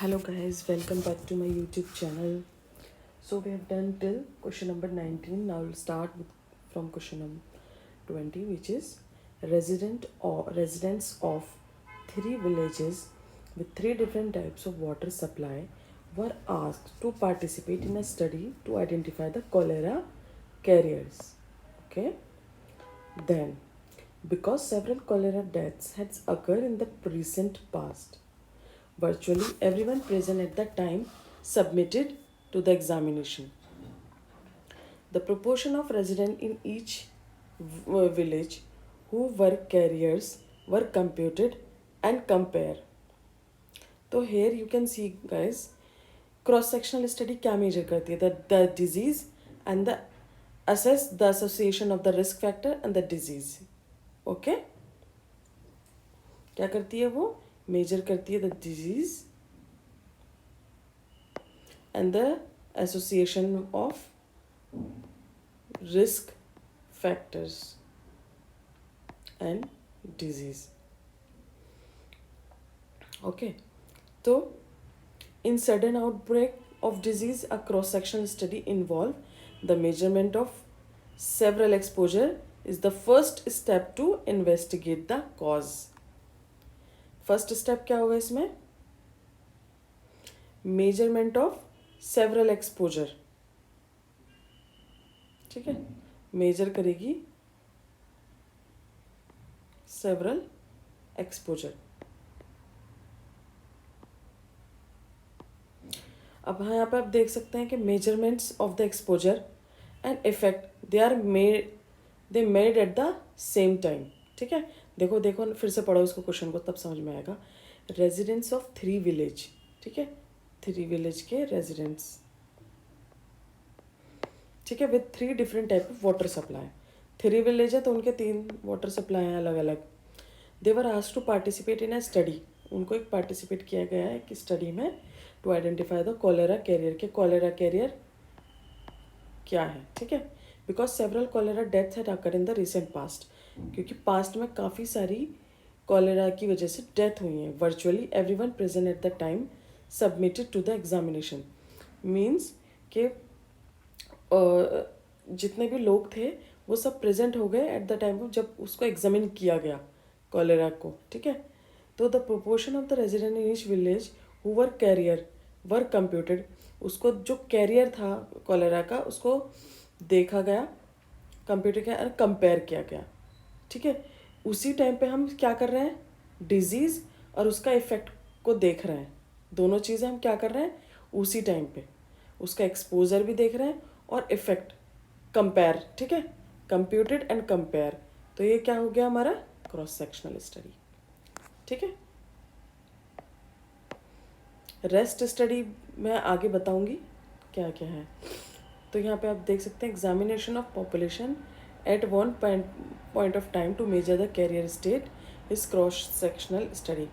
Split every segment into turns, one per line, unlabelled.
Hello guys, welcome back to my YouTube channel. So we have done till question number 19. Now we'll start from question number 20, which is residents of three villages with three different types of water supply were asked to participate in a study to identify the cholera carriers. Okay, then because several cholera deaths had occurred in the recent past, virtually everyone present at that time submitted to the examination. The proportion of residents in each village who were carriers were computed and compared. So here you can see guys, cross sectional study क्या major करती है? The disease and the assess the association of the risk factor and the disease. Okay, क्या करती है वो? Major करती है the disease and the association of risk factors and disease. Okay, so in sudden outbreak of disease, a cross-sectional study involve the measurement of several exposure is the first step to investigate the cause. First step क्या होगा इसमें? Measurement of several exposure. ठीक है, major करेगी several exposure. अब यहाँ पे आप देख सकते हैं कि measurements of the exposure and effect they made at the same time. ठीक है, देखो देखो फिर से पढ़ो इसको, क्वेश्चन को, तब समझ में आएगा. Residents of three village. ठीक है, थ्री विलेज के रेजिडेंट्स. ठीक है, with three different type of water supply. Three village है तो उनके तीन वाटर सप्लाई हैं अलग अलग. They were asked to participate in a study. उनको एक पार्टिसिपेट किया गया है कि स्टडी में to identify the cholera carrier. के कॉलेरा कैरियर क्या है? ठीक है, because several cholera deaths had occur in the recent past. क्योंकि पास्ट में काफ़ी सारी कॉलेरा की वजह से डेथ हुई हैं. Virtually every one present at the time submitted to the examination. Means के जितने भी लोग थे वो सब प्रेजेंट हो गए एट द टाइम जब उसको एग्जामिन किया गया कॉलेरा को. ठीक है, तो the proportion of the resident in each village who were carrier were computed. उसको जो कैरियर था कॉलेरा का उसको देखा गया, कंप्यूटर किया और कंपेयर किया गया. ठीक है, उसी टाइम पे हम क्या कर रहे हैं? डिजीज़ और उसका इफेक्ट को देख रहे हैं. दोनों चीज़ें हम क्या कर रहे हैं उसी टाइम पे? उसका एक्सपोजर भी देख रहे हैं और इफेक्ट कंपेयर. ठीक है, कंप्यूटेड एंड कंपेयर. तो ये क्या हो गया हमारा? Cross sectional study. ठीक है, रेस्ट स्टडी मैं आगे बताऊंगी क्या क्या है. तो यहाँ पे आप देख सकते हैं examination of population at one point of time to measure the carrier state is cross sectional study.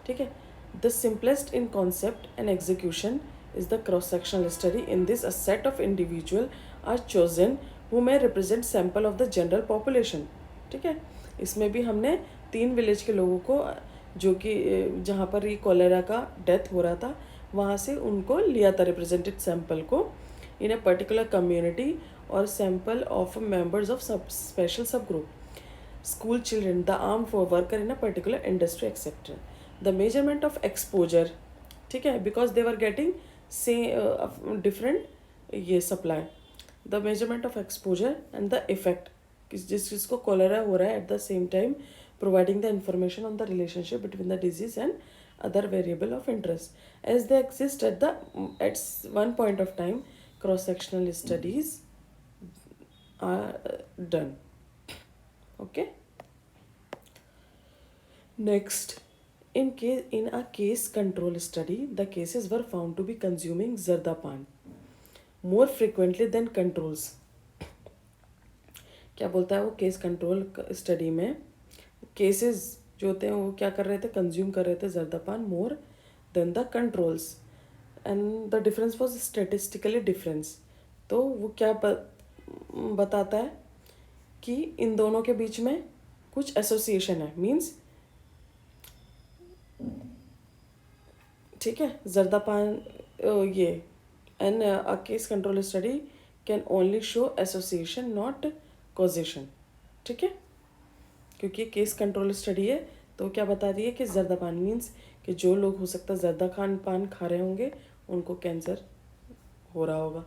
ठीक है, the simplest in concept and execution is the cross-sectional study. In this, a set of individual are chosen who may represent sample of the general population. ठीक है, इसमें भी हमने तीन village के लोगों को जो कि जहाँ पर ये कॉलेरा का डेथ हो रहा था वहाँ से उनको लिया था रिप्रेजेंटेड सैम्पल को इन अ पर्टिकुलर कम्युनिटी और सैम्पल ऑफ मेंबर्स ऑफ सब स्पेशल सब group, school children, the arm for worker in a particular industry etcetera. The measurement of exposure. ठीक है, बिकॉज दे वर गेटिंग से डिफरेंट ये supply. The measurement of exposure and the effect, जिस चीज़ को cholera हो रहा है eight the same time providing the information on the relationship between the disease and other variable of interest as they exist at one point of time. Cross sectional studies are done. Okay, next, in a case control study, the cases were found to be consuming zardapan more frequently than controls. क्या बोलता है वो? Case control study में cases जो होते हैं वो क्या कर रहे थे? कंज्यूम कर रहे थे जर्दापान more than the controls. And the difference was statistically difference. तो वो क्या बताता है कि इन दोनों के बीच में कुछ एसोसिएशन है. मीन्स ठीक है, जर्दापान ये and a case control study can only show association not causation. ठीक है, क्योंकि केस कंट्रोल स्टडी है तो क्या बता रही है कि जर्दापान मीन्स कि जो लोग हो सकता है जर्दा खान पान खा रहे होंगे उनको कैंसर हो रहा होगा।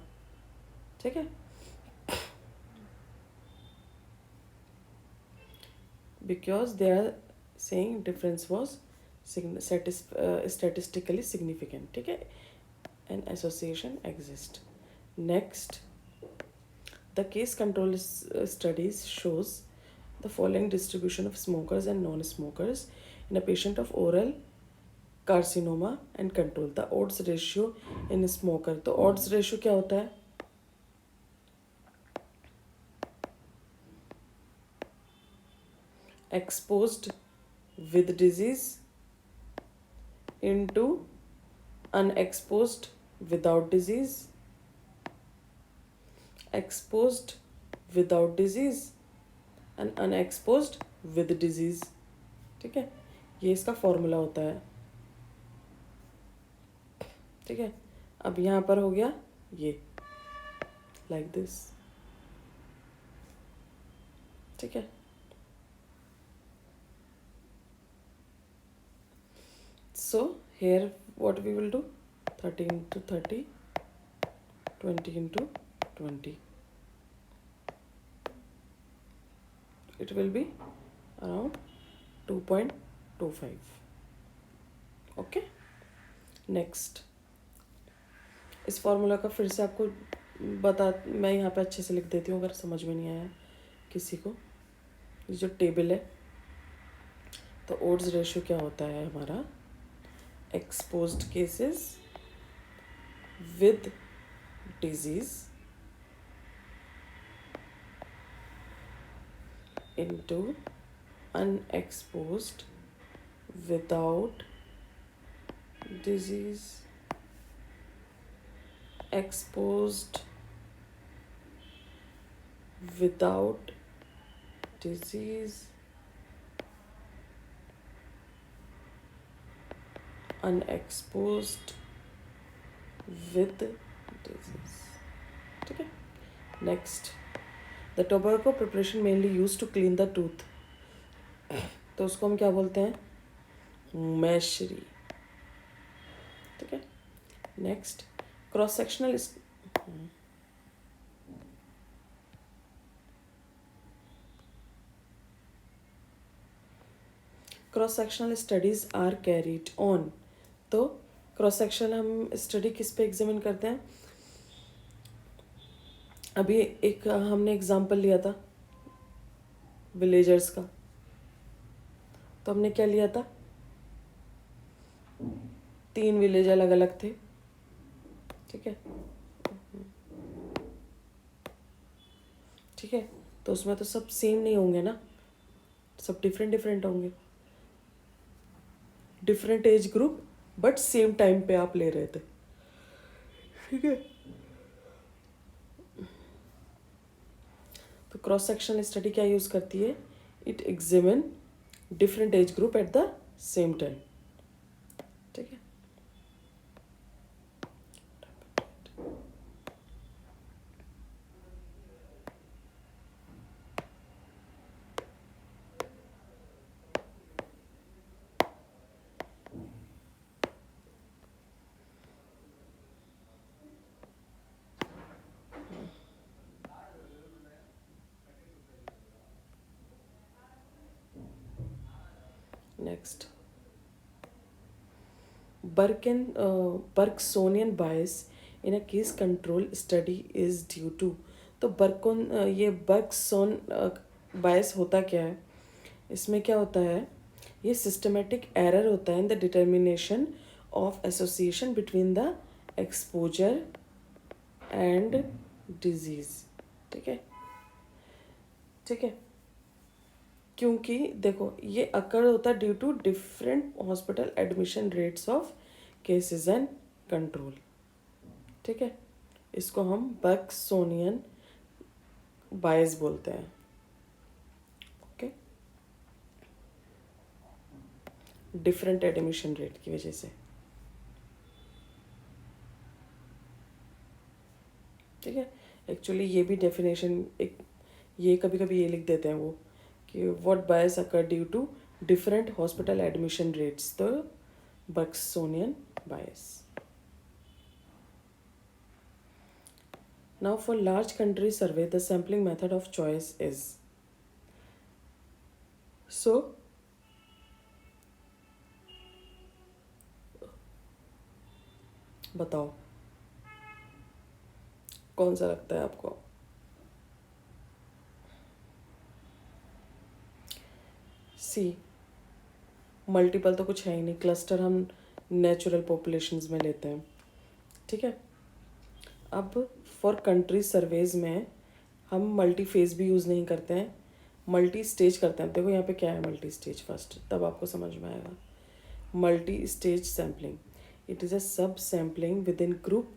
ठीक है, because they are saying difference was statistically significant. ठीक है, an association exist. Next, the case control studies shows the following distribution of smokers and non-smokers in a patient of oral carcinoma and control the odds ratio in smoker। तो odds ratio क्या होता है? exposed with disease into unexposed without disease, exposed without disease and unexposed with disease। ठीक है, ये इसका formula होता है। ठीक है, अब यहाँ पर हो गया ये लाइक दिस। ठीक है, so here what we will do, 30 into 30, 20 into 20, it will be around 2.25। Okay, next, इस फॉर्मूला का फिर से आपको मैं यहाँ पे अच्छे से लिख देती हूँ अगर समझ में नहीं आया किसी को। ये जो टेबल है, तो ओड्स रेशियो क्या होता है हमारा, exposed cases with disease into unexposed without disease, exposed without disease, unexposed with disease। ठीक है, next, the tobacco preparation mainly use to clean the tooth, तो उसको हम क्या बोलते हैं, मैशरी। ठीक है, next, cross sectional studies are carried on. तो क्रॉस सेक्शनल हम स्टडी किस पे एग्जामिन करते हैं, अभी एक हमने एग्जाम्पल लिया था विलेजर्स का, तो हमने क्या लिया था, 3 विलेज अलग अलग थे। ठीक है, ठीक है, तो उसमें तो सब सेम नहीं होंगे ना, सब डिफरेंट डिफरेंट होंगे, different age group but same time पे आप ले रहे थे। ठीक है, तो क्रॉस सेक्शनल स्टडी क्या यूज करती है, it examine different age group at the same time. ठीक है, next, Berksonian bias in a case control study is due to. तो ये बर्कसोन बायस होता क्या है, इसमें क्या होता है, ये सिस्टमेटिक एरर होता है in the determination of association between the exposure and disease. ठीक है, ठीक है, क्योंकि देखो ये अकर होता है due to different hospital admission rates of cases and control. ठीक है, इसको हम बर्कसोनियन बायस बोलते हैं। ओके, डिफरेंट एडमिशन रेट की वजह से। ठीक है। एक्चुअली ये भी डेफिनेशन एक, ये कभी कभी ये लिख देते हैं वो कि what bias occur due to different hospital admission rates, the Berksonian bias. Now for large country survey, the sampling method of choice is. So, बताओ कौन सा लगता है आपको? सी, मल्टीपल तो कुछ है ही नहीं, क्लस्टर हम नेचुरल पॉपुलेशंस में लेते हैं. ठीक है. अब फॉर कंट्री सर्वेज में हम मल्टी फेज भी यूज़ नहीं करते हैं, मल्टी स्टेज करते हैं. देखो यहाँ पे क्या है मल्टी स्टेज फर्स्ट, तब आपको समझ में आएगा. Multi stage sampling, it is a sub sampling within group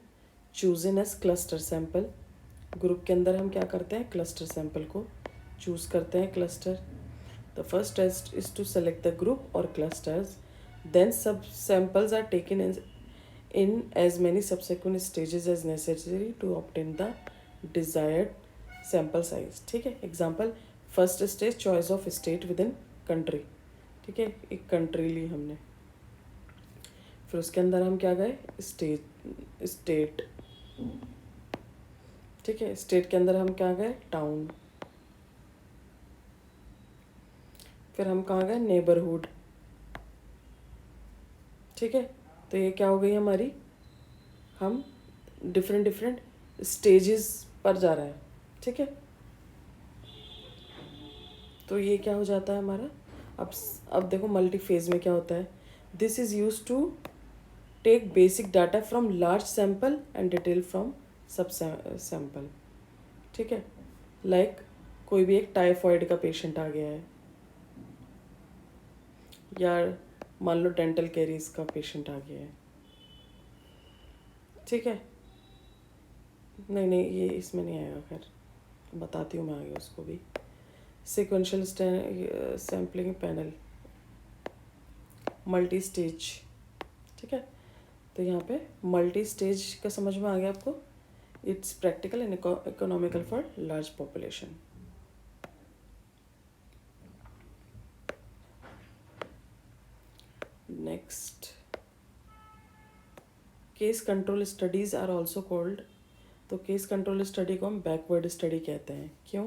chosen as cluster sample. Group के अंदर हम क्या करते हैं, क्लस्टर सैंपल को चूज़ करते हैं. Cluster, the first test is to select the group और clusters, then sub samples are taken in as many subsequent stages as necessary to obtain the desired sample size. ठीक है. Example, first stage choice of state with in country. ठीक है, एक country ली हमने, फिर उसके अंदर हम क्या गए, स्टेट. ठीक है, स्टेट के अंदर हम क्या गए, टाउन. फिर हम कहाँ गए, नेबरहुड. ठीक है. तो ये क्या हो गई हमारी, हम डिफरेंट स्टेजेस पर जा रहे हैं. ठीक है. तो ये क्या हो जाता है हमारा. अब देखो मल्टी फेज में क्या होता है, this is use to take basic data from large sample and detail from sub sample. ठीक है. लाइक कोई भी एक टाइफॉइड का पेशेंट आ गया है, या मान लो डेंटल कैरीज का पेशेंट आ गया है. ठीक है. नहीं ये इसमें नहीं आएगा, खैर बताती हूँ मैं आगे उसको भी. Sequential sampling panel, multi stage. ठीक है. तो यहाँ पे मल्टी स्टेज का समझ में आ गया आपको. It's practical and economical for large population. Next, case control studies are also called. तो केस कंट्रोल स्टडी को हम बैकवर्ड स्टडी कहते हैं. क्यों?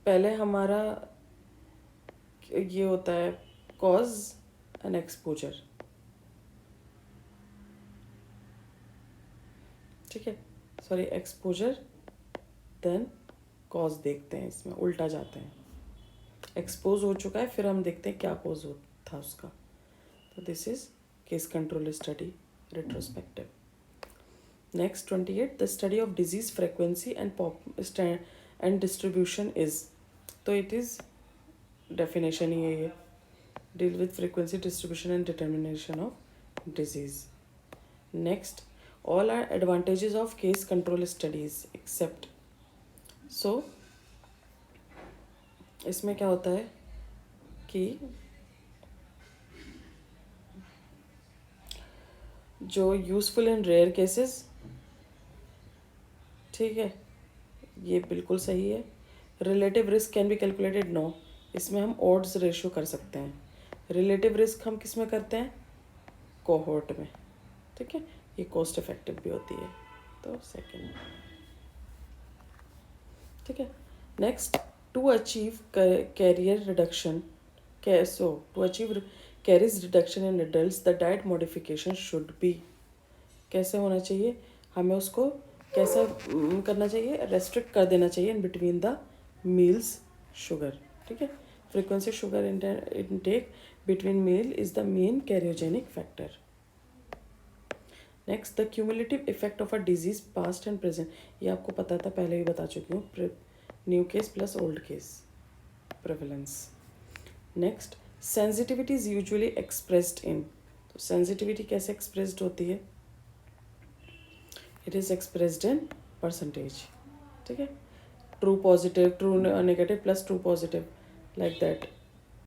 पहले हमारा ये होता है कॉज एंड एक्सपोजर. ठीक है, सॉरी एक्सपोजर देन कॉज देखते हैं, इसमें उल्टा जाते हैं. एक्सपोज हो चुका है, फिर हम देखते हैं क्या कॉज था उसका. तो this is case control study retrospective. Next 28, the study of disease frequency and distribution is. तो इट इज डेफिनेशन ही है ये, deal with frequency distribution and determination of disease. Next, all are advantages of case control studies except. So इसमें क्या होता है कि जो useful in rare cases, ठीक है, ये बिल्कुल सही है. Relative risk can be calculated, no. इसमें हम ऑड्स रेशियो कर सकते हैं. रिलेटिव रिस्क हम किस में करते हैं, कोहोर्ट में. ठीक है, ये कॉस्ट इफेक्टिव भी होती है. तो सेकंड. ठीक है. Next, to achieve carrier reduction, to achieve caries reduction in adults the diet modification should be. कैसे होना चाहिए, हमें उसको कैसा करना चाहिए, रेस्ट्रिक्ट कर देना चाहिए in between the meals sugar. ठीक है. Frequency sugar intake between meal is the main carcinogenic factor. Next, the cumulative effect of a disease past and present. ये आपको पता था, पहले ही बता चुकी हूँ. New case plus old case prevalence. Next, sensitivity is usually expressed in. तो sensitivity कैसे एक्सप्रेस्ड होती है, it is expressed in percentage. ठीक है. True positive, true negative plus true positive, like that.